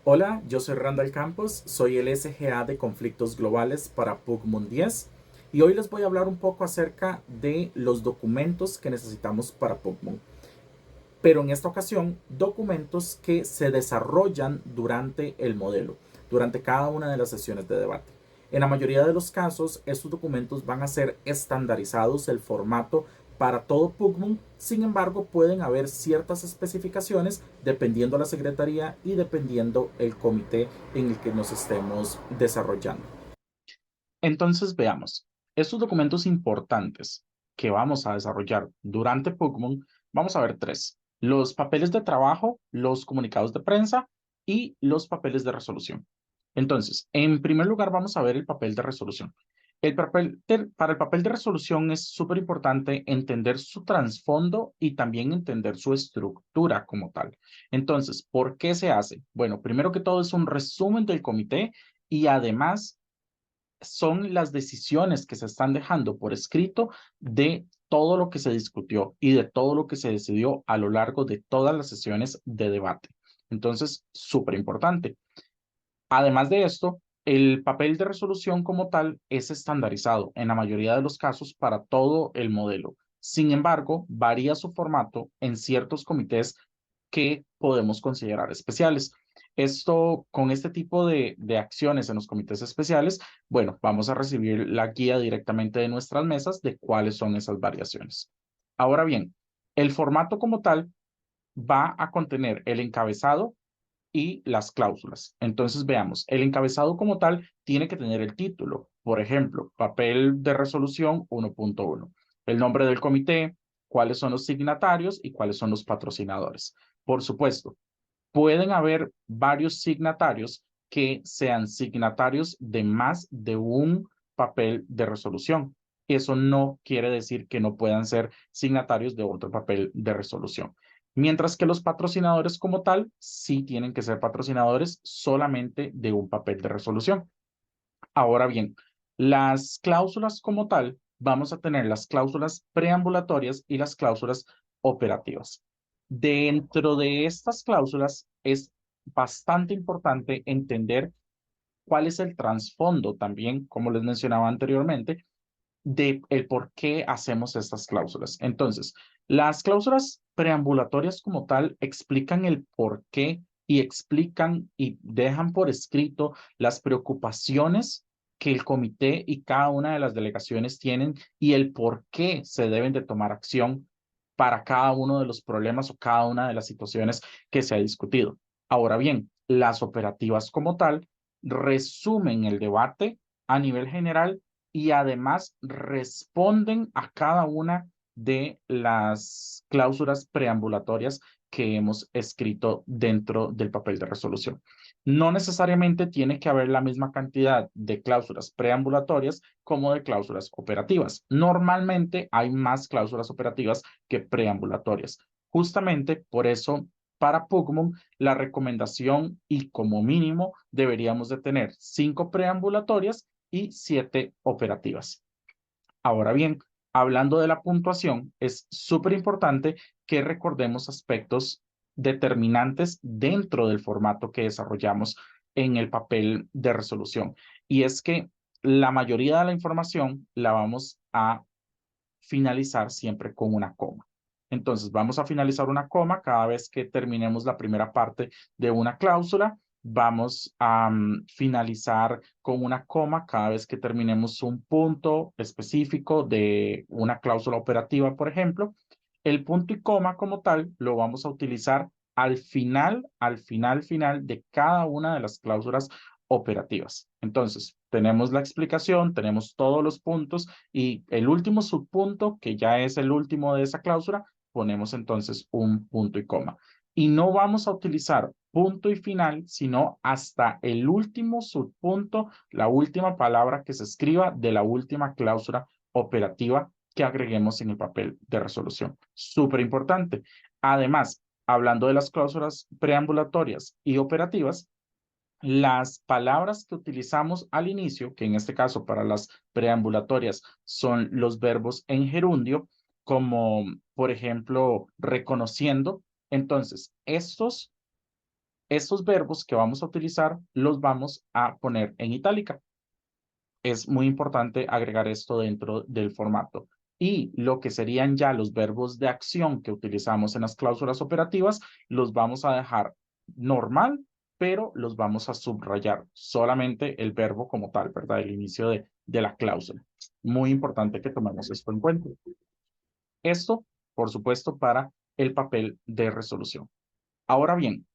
Hola, yo soy Randall Campos, soy el SGA de Conflictos Globales para Pugmon 10 y hoy les voy a hablar un poco acerca de los documentos que necesitamos para Pugmon. Pero en esta ocasión, documentos que se desarrollan durante el modelo, durante cada una de las sesiones de debate. En la mayoría de los casos, estos documentos van a ser estandarizados el formato para todo Pugmon. Sin embargo, pueden haber ciertas especificaciones dependiendo la secretaría y dependiendo el comité en el que nos estemos desarrollando. Entonces veamos, estos documentos importantes que vamos a desarrollar durante Pugmon, vamos a ver tres: los papeles de trabajo, los comunicados de prensa y los papeles de resolución. Entonces, en primer lugar vamos a ver el papel de resolución. Para el papel de resolución es súper importante entender su trasfondo y también entender su estructura como tal. Entonces, ¿por qué se hace? Bueno, primero que todo es un resumen del comité y además son las decisiones que se están dejando por escrito de todo lo que se discutió y de todo lo que se decidió a lo largo de todas las sesiones de debate. Entonces, súper importante. Además de esto, el papel de resolución como tal es estandarizado en la mayoría de los casos para todo el modelo. Sin embargo, varía su formato en ciertos comités que podemos considerar especiales. Con este tipo de acciones en los comités especiales, bueno, vamos a recibir la guía directamente de nuestras mesas de cuáles son esas variaciones. Ahora bien, el formato como tal va a contener el encabezado y las cláusulas. Entonces veamos, el encabezado como tal tiene que tener el título. Por ejemplo, papel de resolución 1.1, el nombre del comité, cuáles son los signatarios y cuáles son los patrocinadores. Por supuesto, pueden haber varios signatarios que sean signatarios de más de un papel de resolución. Eso no quiere decir que no puedan ser signatarios de otro papel de resolución. Mientras que los patrocinadores como tal sí tienen que ser patrocinadores solamente de un papel de resolución. Ahora bien, las cláusulas como tal, vamos a tener las cláusulas preambulatorias y las cláusulas operativas. Dentro de estas cláusulas es bastante importante entender cuál es el trasfondo también, como les mencionaba anteriormente, de el por qué hacemos estas cláusulas. Entonces, las cláusulas preambulatorias como tal explican el por qué y explican y dejan por escrito las preocupaciones que el comité y cada una de las delegaciones tienen y el por qué se deben de tomar acción para cada uno de los problemas o cada una de las situaciones que se ha discutido. Ahora bien, las operativas como tal resumen el debate a nivel general y además responden a cada una de las cláusulas preambulatorias que hemos escrito dentro del papel de resolución. No necesariamente tiene que haber la misma cantidad de cláusulas preambulatorias como de cláusulas operativas. Normalmente hay más cláusulas operativas que preambulatorias. Justamente por eso, para Pugmon, la recomendación y como mínimo deberíamos de tener 5 preambulatorias y 7 operativas. Ahora bien, hablando de la puntuación, es súper importante que recordemos aspectos determinantes dentro del formato que desarrollamos en el papel de resolución. Y es que la mayoría de la información la vamos a finalizar siempre con una coma. Entonces, vamos a finalizar una coma cada vez que terminemos la primera parte de una cláusula. Vamos a finalizar con una coma cada vez que terminemos un punto específico de una cláusula operativa, por ejemplo. El punto y coma como tal lo vamos a utilizar al final de cada una de las cláusulas operativas. Entonces, tenemos la explicación, tenemos todos los puntos y el último subpunto, que ya es el último de esa cláusula, ponemos entonces un punto y coma. Y no vamos a utilizar punto y final, sino hasta el último subpunto, la última palabra que se escriba de la última cláusula operativa que agreguemos en el papel de resolución. Súper importante. Además, hablando de las cláusulas preambulatorias y operativas, las palabras que utilizamos al inicio, que en este caso para las preambulatorias son los verbos en gerundio, como por ejemplo reconociendo. Entonces, estos Estos verbos que vamos a utilizar los vamos a poner en itálica. Es muy importante agregar esto dentro del formato. Y lo que serían ya los verbos de acción que utilizamos en las cláusulas operativas, los vamos a dejar normal, pero los vamos a subrayar solamente el verbo como tal, ¿verdad? El inicio de la cláusula. Muy importante que tomemos esto en cuenta. Esto, por supuesto, para el papel de resolución. Ahora bien,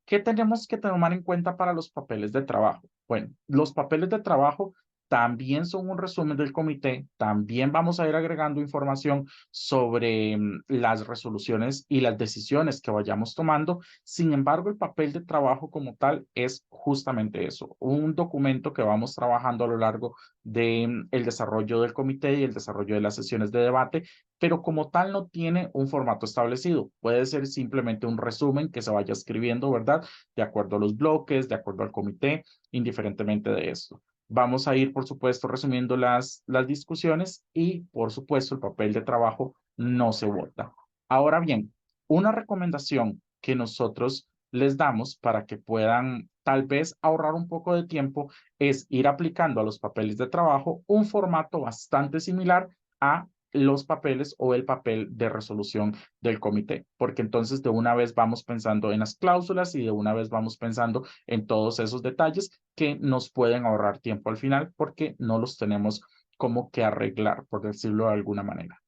¿qué tenemos que tomar en cuenta para los papeles de trabajo? Bueno, los papeles de trabajo también son un resumen del comité, también vamos a ir agregando información sobre las resoluciones y las decisiones que vayamos tomando. Sin embargo, el papel de trabajo como tal es justamente eso, un documento que vamos trabajando a lo largo del desarrollo del comité y el desarrollo de las sesiones de debate, pero como tal no tiene un formato establecido. Puede ser simplemente un resumen que se vaya escribiendo, ¿verdad? De acuerdo a los bloques, de acuerdo al comité, indiferentemente de esto. Vamos a ir, por supuesto, resumiendo las discusiones y, por supuesto, el papel de trabajo no se vota. Ahora bien, una recomendación que nosotros les damos para que puedan tal vez ahorrar un poco de tiempo es ir aplicando a los papeles de trabajo un formato bastante similar a los papeles o el papel de resolución del comité, porque entonces de una vez vamos pensando en las cláusulas y de una vez vamos pensando en todos esos detalles que nos pueden ahorrar tiempo al final porque no los tenemos como que arreglar, por decirlo de alguna manera.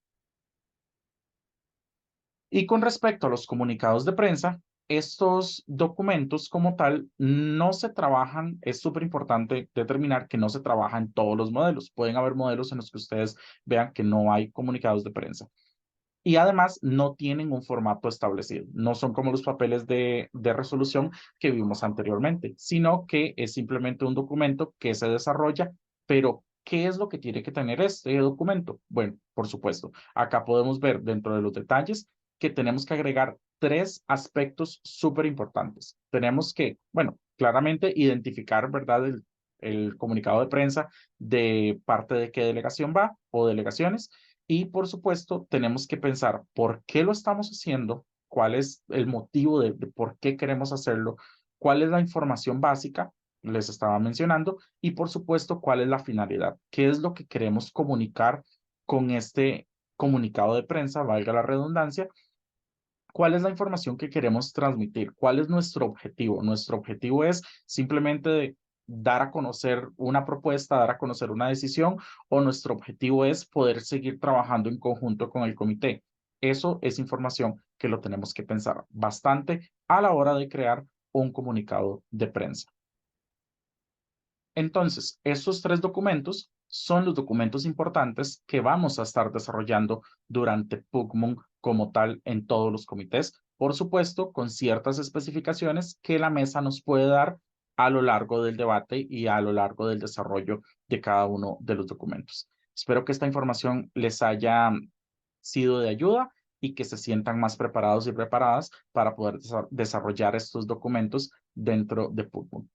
Y con respecto a los comunicados de prensa, estos documentos como tal no se trabajan, es súper importante determinar que no se trabaja en todos los modelos. Pueden haber modelos en los que ustedes vean que no hay comunicados de prensa. Y además no tienen un formato establecido. No son como los papeles de resolución que vimos anteriormente, sino que es simplemente un documento que se desarrolla, pero ¿qué es lo que tiene que tener este documento? Bueno, por supuesto, acá podemos ver dentro de los detalles que tenemos que agregar tres aspectos súper importantes. Tenemos que, bueno, claramente identificar, ¿verdad? El comunicado de prensa de parte de qué delegación va o delegaciones. Y por supuesto, tenemos que pensar por qué lo estamos haciendo, cuál es el motivo de por qué queremos hacerlo, cuál es la información básica, les estaba mencionando, y por supuesto, cuál es la finalidad, qué es lo que queremos comunicar con este comunicado de prensa, valga la redundancia, cuál es la información que queremos transmitir, cuál es nuestro objetivo. Nuestro objetivo es simplemente dar a conocer una propuesta, dar a conocer una decisión, o nuestro objetivo es poder seguir trabajando en conjunto con el comité. Eso es información que lo tenemos que pensar bastante a la hora de crear un comunicado de prensa. Entonces, estos tres documentos son los documentos importantes que vamos a estar desarrollando durante PUGMON como tal en todos los comités, por supuesto, con ciertas especificaciones que la mesa nos puede dar a lo largo del debate y a lo largo del desarrollo de cada uno de los documentos. Espero que esta información les haya sido de ayuda y que se sientan más preparados y preparadas para poder desarrollar estos documentos dentro de PUGMON.